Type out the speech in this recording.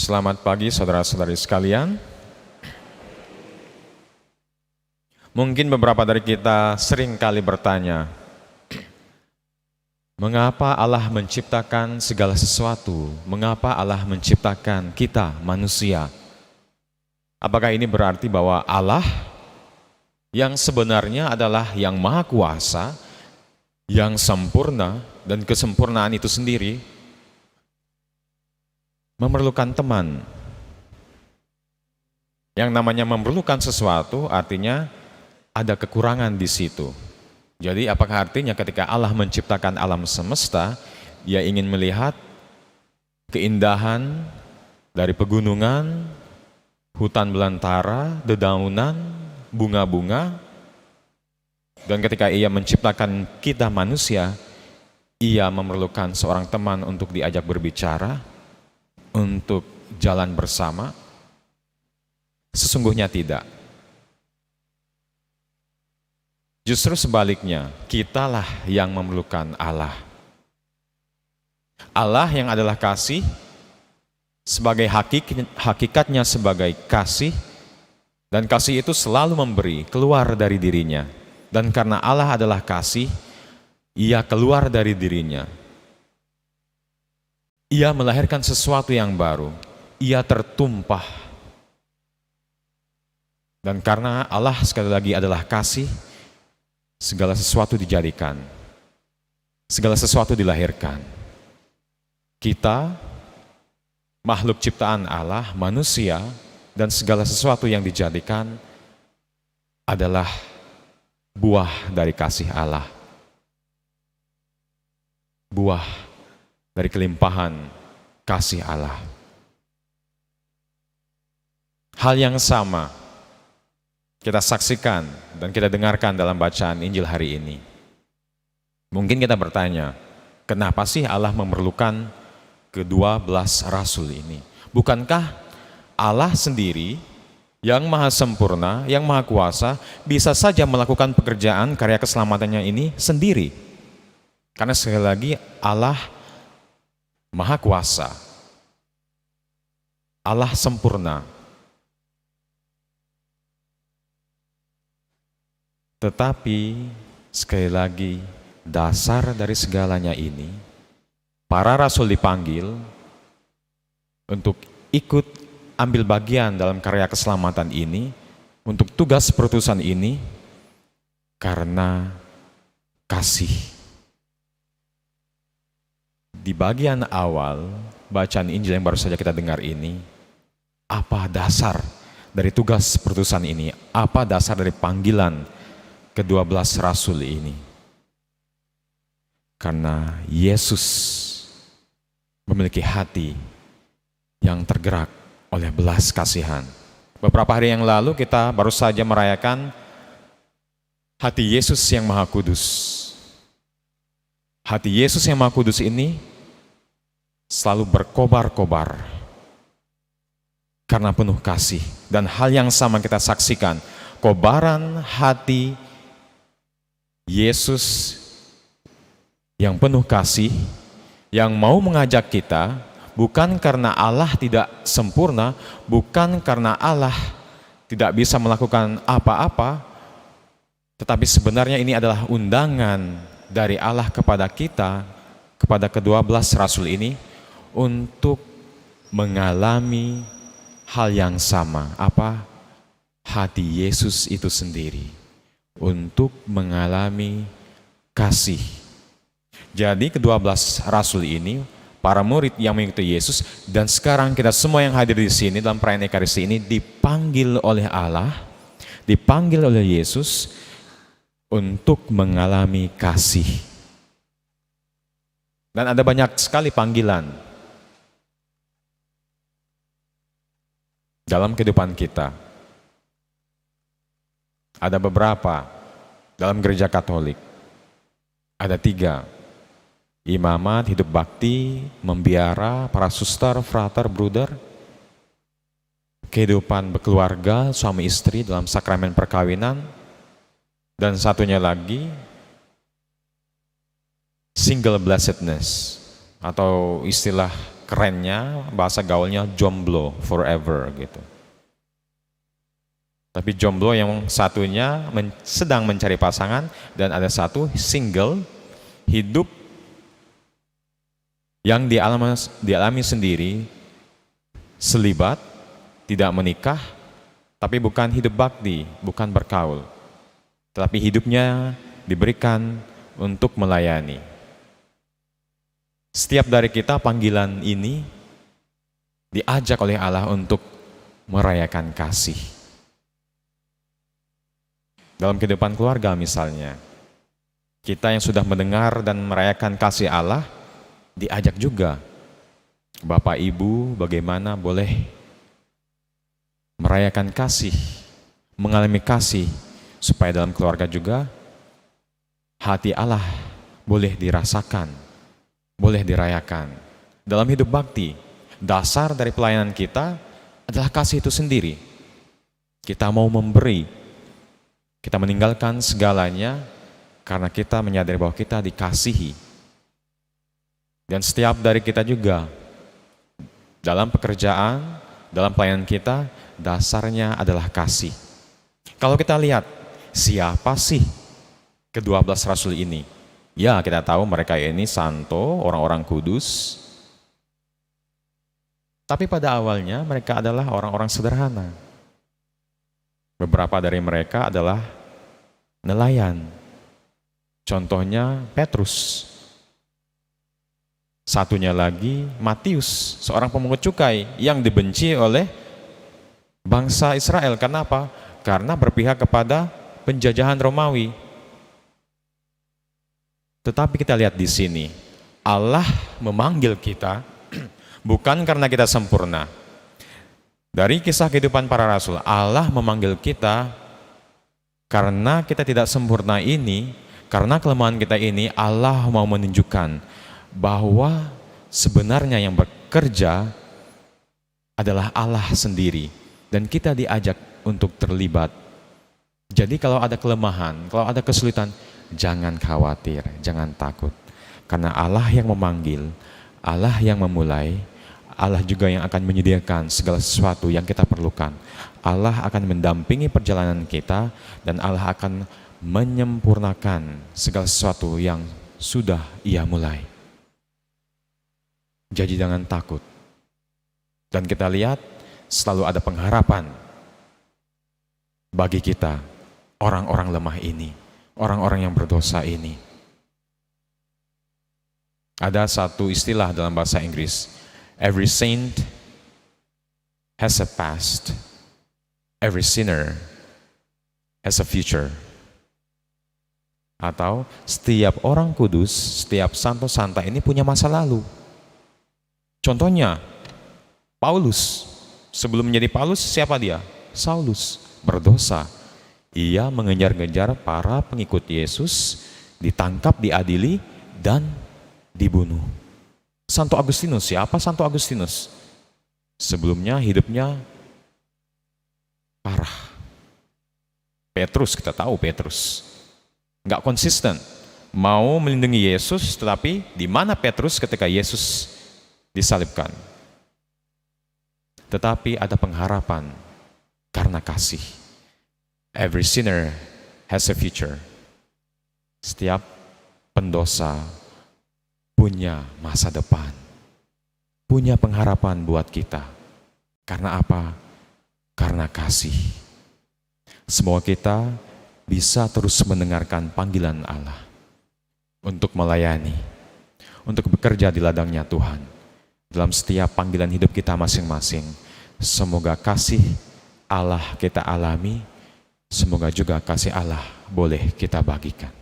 Selamat pagi saudara-saudari sekalian. Mungkin beberapa dari kita sering kali bertanya, mengapa Allah menciptakan segala sesuatu? Mengapa Allah menciptakan kita manusia? Apakah ini berarti bahwa Allah yang sebenarnya adalah yang maha kuasa, yang sempurna, dan kesempurnaan itu sendiri memerlukan teman? Yang namanya memerlukan sesuatu artinya ada kekurangan di situ. Jadi apakah artinya ketika Allah menciptakan alam semesta, Ia ingin melihat keindahan dari pegunungan, hutan belantara, dedaunan, bunga-bunga, dan ketika Ia menciptakan kita manusia, Ia memerlukan seorang teman untuk diajak berbicara, untuk jalan bersama? Sesungguhnya tidak. Justru sebaliknya, kitalah yang memerlukan Allah. Allah yang adalah kasih, sebagai hakikatnya sebagai kasih, dan kasih itu selalu memberi keluar dari dirinya. Dan karena Allah adalah kasih, Ia keluar dari dirinya. Ia melahirkan sesuatu yang baru, Ia tertumpah. Dan karena Allah sekali lagi adalah kasih, segala sesuatu dijadikan, segala sesuatu dilahirkan. Kita, makhluk ciptaan Allah, manusia, dan segala sesuatu yang dijadikan adalah buah dari kasih Allah. Buah dari kelimpahan kasih Allah. Hal yang sama kita saksikan dan kita dengarkan dalam bacaan Injil hari ini. Mungkin kita bertanya, kenapa sih Allah memerlukan ke-12 rasul ini? Bukankah Allah sendiri yang maha sempurna, yang maha kuasa, bisa saja melakukan pekerjaan karya keselamatannya ini sendiri? Karena sekali lagi Allah maha kuasa, Allah sempurna. Tetapi sekali lagi dasar dari segalanya ini, para rasul dipanggil untuk ikut ambil bagian dalam karya keselamatan ini, untuk tugas perutusan ini, karena kasih. Di bagian awal bacaan Injil yang baru saja kita dengar ini, apa dasar dari tugas perutusan ini? Apa dasar dari panggilan ke-12 rasul ini? Karena Yesus memiliki hati yang tergerak oleh belas kasihan. Beberapa hari yang lalu kita baru saja merayakan hati Yesus yang Maha Kudus. Hati Yesus yang Maha Kudus ini selalu berkobar-kobar karena penuh kasih. Dan hal yang sama kita saksikan, kobaran hati Yesus yang penuh kasih, yang mau mengajak kita, bukan karena Allah tidak sempurna, bukan karena Allah tidak bisa melakukan apa-apa, tetapi sebenarnya ini adalah undangan dari Allah kepada kita, kepada ke-12 rasul ini, untuk mengalami hal yang sama. Apa? Hati Yesus itu sendiri, untuk mengalami kasih. Jadi ke-12 rasul ini, para murid yang mengikuti Yesus, dan sekarang kita semua yang hadir di sini dalam perayaan Ekaristi ini dipanggil oleh Allah, dipanggil oleh Yesus untuk mengalami kasih. Dan ada banyak sekali panggilan dalam kehidupan kita. Ada beberapa dalam gereja Katolik. Ada 3. Imamat, hidup bakti, membiara, para suster, frater, bruder. Kehidupan berkeluarga, suami istri dalam sakramen perkawinan. Dan satunya lagi, single blessedness, atau istilah kerennya, bahasa gaulnya jomblo forever gitu. Tapi jomblo yang satunya sedang mencari pasangan, dan ada satu single, hidup yang dialami sendiri, selibat, tidak menikah, tapi bukan hidup bakti, bukan bergaul, tetapi hidupnya diberikan untuk melayani. Setiap dari kita panggilan ini diajak oleh Allah untuk merayakan kasih. Dalam kehidupan keluarga misalnya, kita yang sudah mendengar dan merayakan kasih Allah, diajak juga. Bapak Ibu bagaimana boleh merayakan kasih, mengalami kasih, supaya dalam keluarga juga hati Allah boleh dirasakan, boleh dirayakan. Dalam hidup bakti, dasar dari pelayanan kita adalah kasih itu sendiri. Kita mau memberi, kita meninggalkan segalanya karena kita menyadari bahwa kita dikasihi. Dan setiap dari kita juga dalam pekerjaan, dalam pelayanan kita, dasarnya adalah kasih. Kalau kita lihat, siapa sih ke-12 rasul ini? Ya, kita tahu mereka ini santo, orang-orang kudus. Tapi pada awalnya mereka adalah orang-orang sederhana. Beberapa dari mereka adalah nelayan. Contohnya Petrus. Satunya lagi Matius, seorang pemungut cukai yang dibenci oleh bangsa Israel. Karena apa? Karena berpihak kepada penjajahan Romawi. Tetapi kita lihat di sini, Allah memanggil kita bukan karena kita sempurna. Dari kisah kehidupan para rasul, Allah memanggil kita karena kita tidak sempurna ini, karena kelemahan kita ini, Allah mau menunjukkan bahwa sebenarnya yang bekerja adalah Allah sendiri, dan kita diajak untuk terlibat. Jadi kalau ada kelemahan, kalau ada kesulitan, jangan khawatir, jangan takut. Karena Allah yang memanggil, Allah yang memulai, Allah juga yang akan menyediakan segala sesuatu yang kita perlukan. Allah akan mendampingi perjalanan kita, dan Allah akan menyempurnakan segala sesuatu yang sudah Ia mulai. Jadi jangan takut. Dan kita lihat selalu ada pengharapan bagi kita, orang-orang lemah ini, orang-orang yang berdosa ini. Ada satu istilah dalam bahasa Inggris, every saint has a past, every sinner has a future. Atau setiap orang kudus, setiap santo-santa ini punya masa lalu. Contohnya, Paulus. Sebelum menjadi Paulus, siapa dia? Saulus, berdosa. Ia mengejar-ngejar para pengikut Yesus, ditangkap, diadili, dan dibunuh. Santo Agustinus, siapa Santo Agustinus? Sebelumnya hidupnya parah. Petrus, kita tahu Petrus. Nggak konsisten. Mau melindungi Yesus, tetapi di mana Petrus ketika Yesus disalibkan? Tetapi ada pengharapan karena kasih. Every sinner has a future. Setiap pendosa punya masa depan, punya pengharapan buat kita. Karena apa? Karena kasih. Semoga kita bisa terus mendengarkan panggilan Allah untuk melayani, untuk bekerja di ladangnya Tuhan. Dalam setiap panggilan hidup kita masing-masing, semoga kasih Allah kita alami, semoga juga kasih Allah boleh kita bagikan.